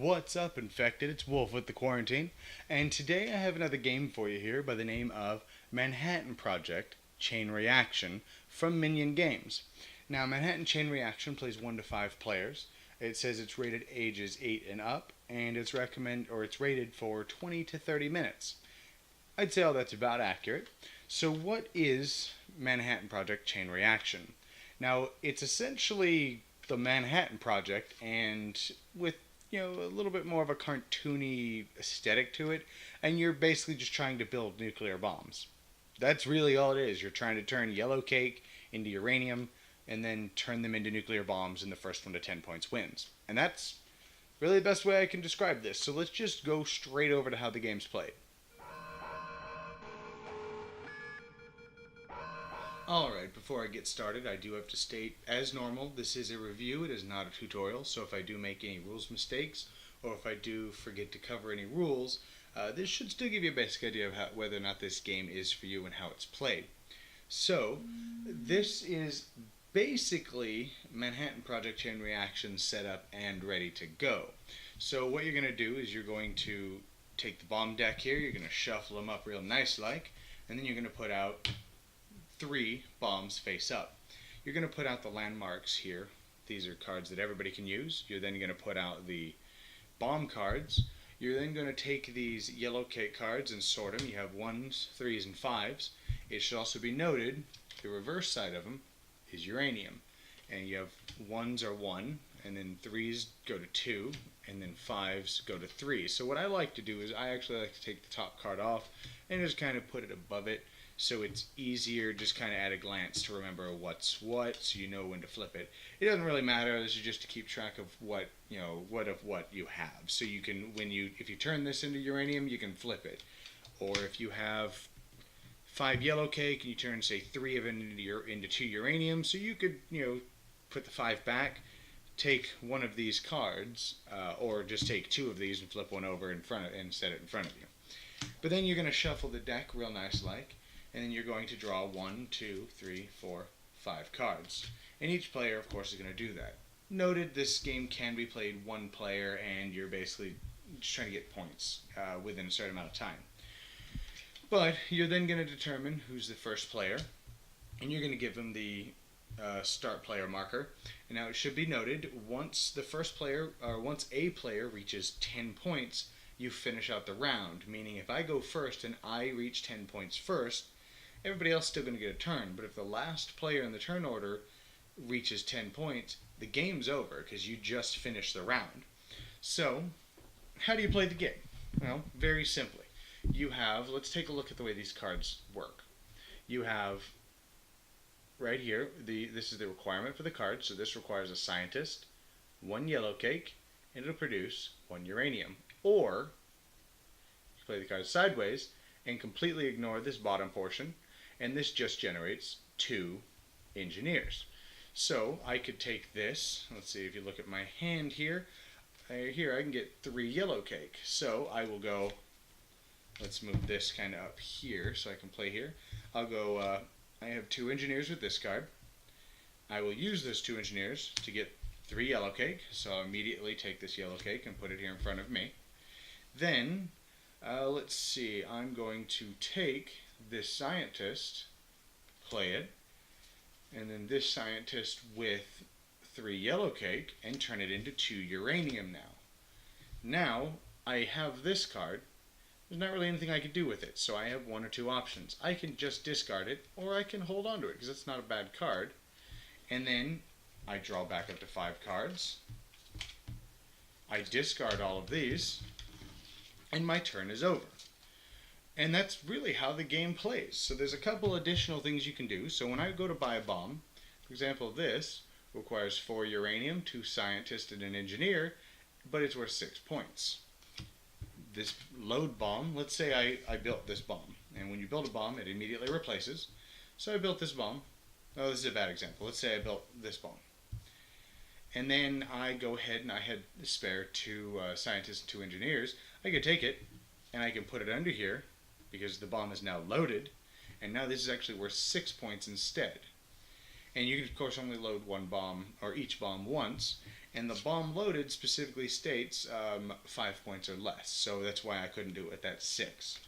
What's up, Infected? It's Wolf with the Quarantine, and today I have another game for you here by the name of Manhattan Project Chain Reaction from Minion Games. Now, Manhattan Chain Reaction plays 1 to 5 players. It says it's rated ages 8 and up, and it's rated for 20 to 30 minutes. I'd say all that's about accurate. So what is Manhattan Project Chain Reaction? Now, it's essentially the Manhattan Project, and with a little bit more of a cartoony aesthetic to it, and you're basically just trying to build nuclear bombs. That's really all it is. You're trying to turn yellow cake into uranium, and then turn them into nuclear bombs, and the first one to 10 points wins. And that's really the best way I can describe this. So let's just go straight over to how the game's played. Alright, before I get started, I do have to state, as normal, this is a review, it is not a tutorial, so if I do make any rules mistakes, or if I do forget to cover any rules, this should still give you a basic idea of whether or not this game is for you and how it's played. So, this is basically Manhattan Project Chain Reaction set up and ready to go. So what you're going to do is you're going to take the bomb deck here, you're going to shuffle them up real nice like, and then you're going to put out 3 bombs face up. You're going to put out the landmarks here. These are cards that everybody can use. You're then going to put out the bomb cards. You're then going to take these yellow cake cards and sort them. You have 1s, 3s, and 5s. It should also be noted the reverse side of them is uranium. And you have 1s are 1, and then 3s go to 2, and then 5s go to 3. So what I like to do is I actually like to take the top card off and just kind of put it above it, so it's easier just kind of at a glance to remember what's what, so you know when to flip it. It doesn't really matter. This is just to keep track of what you have. So you can, if you turn this into uranium, you can flip it. Or if you have 5 yellow cake and you turn, say, 3 of it into 2 uranium, so you could, put the 5 back, take one of these cards, or just take 2 of these and flip one over and set it in front of you. But then you're going to shuffle the deck real nice like, and then you're going to draw 1, 2, 3, 4, 5 cards. And each player, of course, is going to do that. Noted, this game can be played 1 player, and you're basically just trying to get points within a certain amount of time. But you're then going to determine who's the first player, and you're going to give them the start player marker. And now it should be noted, once a player reaches 10 points, you finish out the round. Meaning, if I go first and I reach 10 points first, everybody else is still going to get a turn. But if the last player in the turn order reaches 10 points, the game's over because you just finished the round. So, how do you play the game? Well, very simply. Let's take a look at the way these cards work. You have, right here, this is the requirement for the card. So this requires a scientist, 1 yellow cake, and it'll produce 1 uranium. Or, you play the card sideways and completely ignore this bottom portion, and this just generates 2 engineers. So I could take this, let's see if you look at my hand here, I can get 3 yellow cake. So I will go, let's move this kind of up here so I can play here. I'll go, I have 2 engineers with this card. I will use those 2 engineers to get 3 yellow cake, so I'll immediately take this yellow cake and put it here in front of me. Then, let's see, I'm going to take this scientist, play it, and then this scientist with 3 yellow cake, and turn it into 2 uranium now. Now, I have this card. There's not really anything I can do with it, so I have 1 or 2 options. I can just discard it, or I can hold on to it, because it's not a bad card. And then, I draw back up to 5 cards. I discard all of these, and my turn is over. And that's really how the game plays. So there's a couple additional things you can do. So when I go to buy a bomb, for example, this requires 4 uranium, 2 scientists, and an engineer, but it's worth 6 points. This load bomb, let's say I built this bomb, and when you build a bomb, it immediately replaces. So I built this bomb. Oh, this is a bad example. Let's say I built this bomb. And then I go ahead and I had spare 2 scientists and 2 engineers. I could take it and I can put it under here because the bomb is now loaded, and now this is actually worth 6 points instead. And you can, of course, only load one bomb, or each bomb once. And the bomb loaded specifically states 5 points or less. So that's why I couldn't do it. That's 6.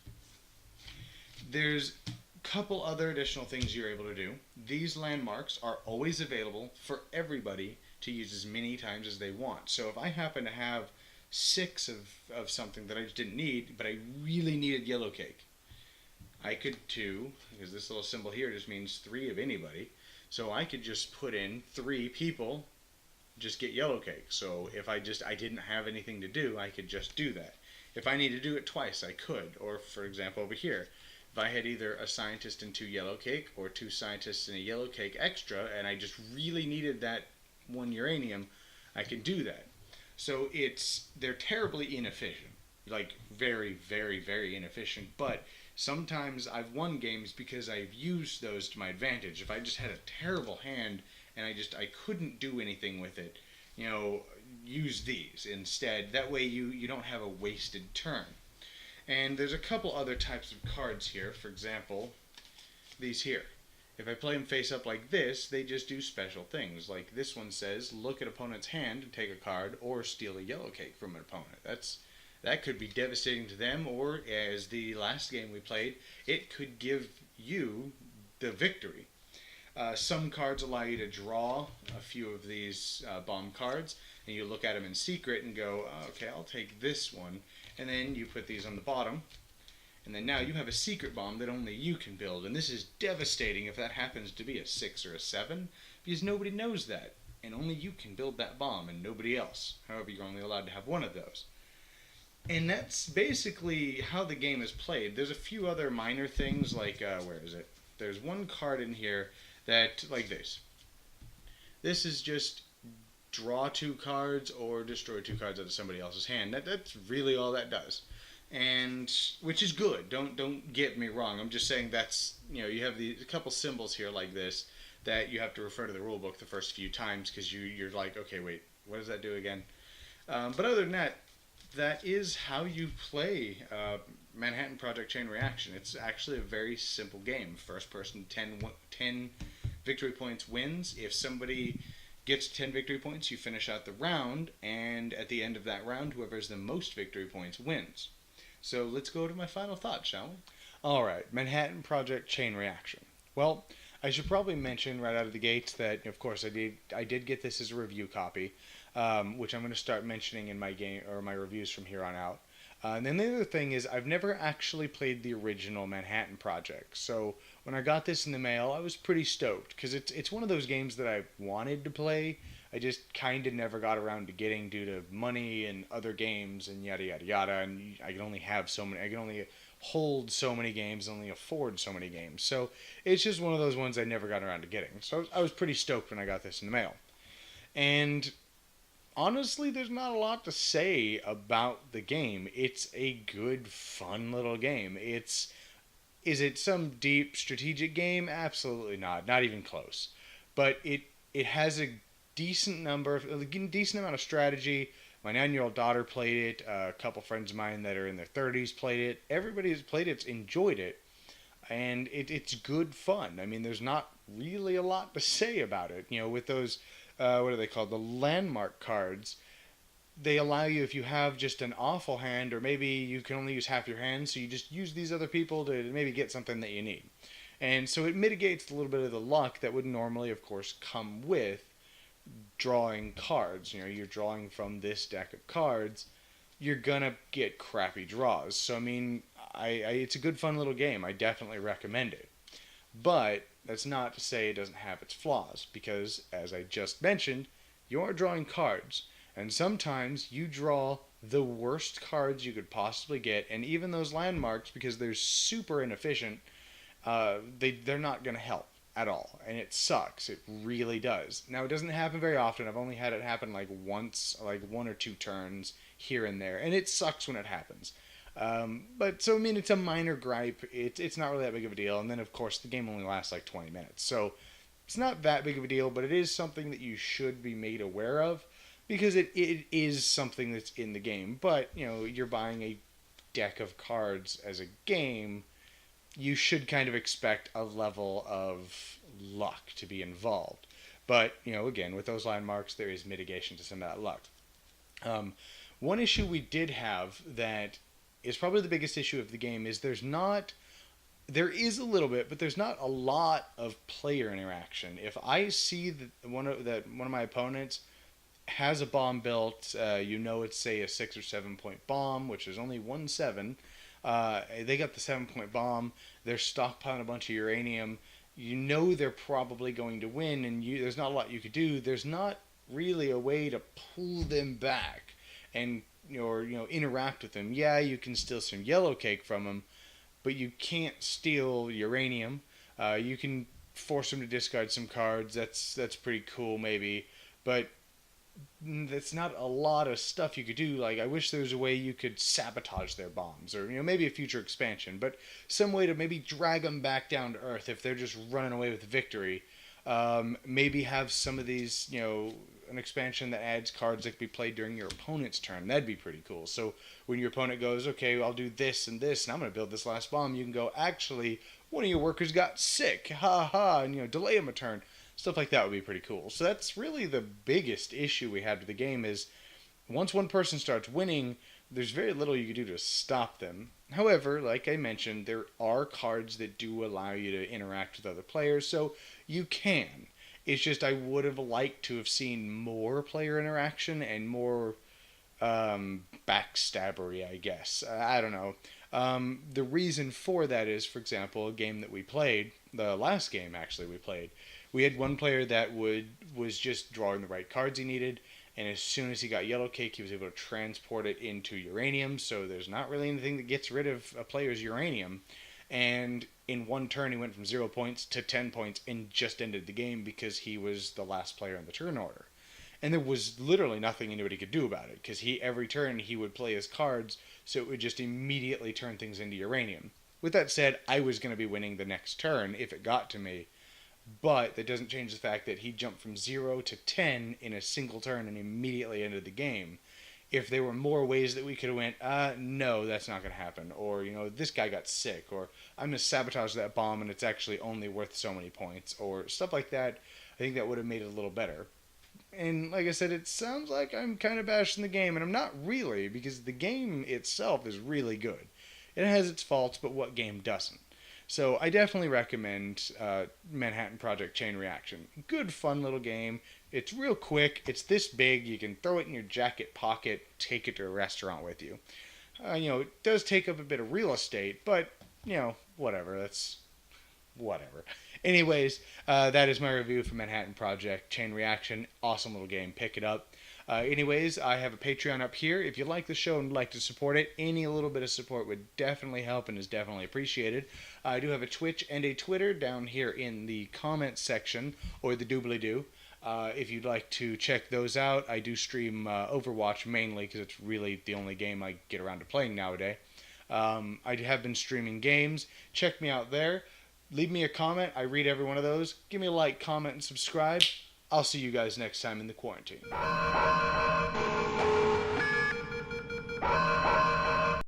There's a couple other additional things you're able to do. These landmarks are always available for everybody to use as many times as they want. So if I happen to have 6 of something that I just didn't need, but I really needed yellow cake, I could too, because this little symbol here just means 3 of anybody. So I could just put in 3 people, just get yellow cake. So if I didn't have anything to do, I could just do that. If I need to do it twice, I could. Or for example over here, if I had either a scientist and 2 yellow cake, or 2 scientists and a yellow cake extra, and I just really needed that 1 uranium, I can do that. So they're terribly inefficient. Like very, very, very inefficient, but sometimes I've won games because I've used those to my advantage. If I just had a terrible hand and I couldn't do anything with it, use these instead. That way you don't have a wasted turn. And there's a couple other types of cards here. For example, these here. If I play them face up like this, they just do special things. Like this one says, look at opponent's hand and take a card, or steal a yellow cake from an opponent. That could be devastating to them, or as the last game we played, it could give you the victory. Some cards allow you to draw a few of these bomb cards, and you look at them in secret and go, oh, okay, I'll take this one. And then you put these on the bottom, and then now you have a secret bomb that only you can build. And this is devastating if that happens to be a 6 or a 7, because nobody knows that, and only you can build that bomb and nobody else. However, you're only allowed to have one of those. And that's basically how the game is played. There's a few other minor things, like, where is it? There's one card in here that, like this. This is just draw 2 cards or destroy 2 cards out of somebody else's hand. That's really all that does. And, which is good. Don't get me wrong. I'm just saying that's, you have a couple symbols here like this that you have to refer to the rule book the first few times, because you're like, okay, wait, what does that do again? But other than that, that is how you play Manhattan Project Chain Reaction. It's actually a very simple game. First person 10 victory points wins. If somebody gets 10 victory points, you finish out the round, and at the end of that round, whoever has the most victory points wins. So let's go to my final thoughts, shall we? Alright, Manhattan Project Chain Reaction. Well, I should probably mention right out of the gates that, of course, I did get this as a review copy, which I'm going to start mentioning in my game or my reviews from here on out. And then the other thing is, I've never actually played the original Manhattan Project. So when I got this in the mail, I was pretty stoked, because it's one of those games that I wanted to play. I just kind of never got around to getting due to money and other games and yada yada yada. And I can only have so many. I can only hold so many games, only afford so many games. So it's just one of those ones I never got around to getting. So I was pretty stoked when I got this in the mail. And honestly, there's not a lot to say about the game. It's a good, fun little game. Is it some deep strategic game? Absolutely not. Not even close. But it has a decent amount of strategy. My 9-year-old daughter played it. A couple friends of mine that are in their 30s played it. Everybody who's played it enjoyed it. And it's good fun. I mean, there's not really a lot to say about it. With those, what are they called? The landmark cards. They allow you, if you have just an awful hand, or maybe you can only use half your hand, so you just use these other people to maybe get something that you need. And so it mitigates a little bit of the luck that would normally, of course, come with drawing cards. You're drawing from this deck of cards, you're gonna get crappy draws. So I mean, it's a good fun little game. I definitely recommend it. But that's not to say it doesn't have its flaws, because as I just mentioned, you are drawing cards, and sometimes you draw the worst cards you could possibly get, and even those landmarks, because they're super inefficient, they're not gonna help at all, and it sucks. It really does. Now, it doesn't happen very often. I've only had it happen like once, like 1 or 2 turns here and there, and it sucks when it happens. But so I mean, it's a minor gripe. It's not really that big of a deal. And then of course the game only lasts like 20 minutes, so it's not that big of a deal. But it is something that you should be made aware of, because it is something that's in the game. But you're buying a deck of cards as a game. You should kind of expect a level of luck to be involved. But, again, with those landmarks, there is mitigation to some of that luck. One issue we did have that is probably the biggest issue of the game is there is a little bit, but there's not a lot of player interaction. If I see that one of my opponents has a bomb built, it's say a 6 or 7 point bomb, which is only 1-7. They got the 7-point bomb. They're stockpiling a bunch of uranium. They're probably going to win, and there's not a lot you could do. There's not really a way to pull them back and interact with them. Yeah, you can steal some yellow cake from them, but you can't steal uranium. You can force them to discard some cards. That's pretty cool, maybe, but that's not a lot of stuff you could do. Like, I wish there was a way you could sabotage their bombs, or maybe a future expansion, but some way to maybe drag them back down to earth if they're just running away with victory. Maybe have some of these, an expansion that adds cards that can be played during your opponent's turn. That'd be pretty cool. So when your opponent goes, okay, I'll do this and this, and I'm going to build this last bomb, you can go, actually, one of your workers got sick, ha ha, and delay him a turn. Stuff like that would be pretty cool. So that's really the biggest issue we have with the game is once one person starts winning, there's very little you can do to stop them. However, like I mentioned, there are cards that do allow you to interact with other players, so you can. It's just I would have liked to have seen more player interaction and more backstabbery, I guess. I don't know. The reason for that is, for example, a game that we played, the last game actually we played, we had one player that was just drawing the right cards he needed, and as soon as he got yellow cake, he was able to transport it into uranium, so there's not really anything that gets rid of a player's uranium. And in one turn, he went from 0 points to 10 points and just ended the game because he was the last player in the turn order. And there was literally nothing anybody could do about it, because every turn he would play his cards, so it would just immediately turn things into uranium. With that said, I was going to be winning the next turn if it got to me, but that doesn't change the fact that he jumped from 0 to 10 in a single turn and immediately ended the game. If there were more ways that we could have went, no, that's not going to happen. Or, this guy got sick. Or, I'm going to sabotage that bomb and it's actually only worth so many points. Or stuff like that. I think that would have made it a little better. And like I said, it sounds like I'm kind of bashing the game. And I'm not really, because the game itself is really good. It has its faults, but what game doesn't? So I definitely recommend Manhattan Project Chain Reaction. Good, fun little game. It's real quick. It's this big. You can throw it in your jacket pocket, take it to a restaurant with you. It does take up a bit of real estate, but, whatever. That's whatever. Anyways, that is my review for Manhattan Project Chain Reaction. Awesome little game. Pick it up. Anyways, I have a Patreon up here. If you like the show and would like to support it, any little bit of support would definitely help and is definitely appreciated. I do have a Twitch and a Twitter down here in the comments section, or the doobly-doo. If you'd like to check those out, I do stream Overwatch mainly because it's really the only game I get around to playing nowadays. I have been streaming games. Check me out there. Leave me a comment. I read every one of those. Give me a like, comment, and subscribe. I'll see you guys next time in the quarantine.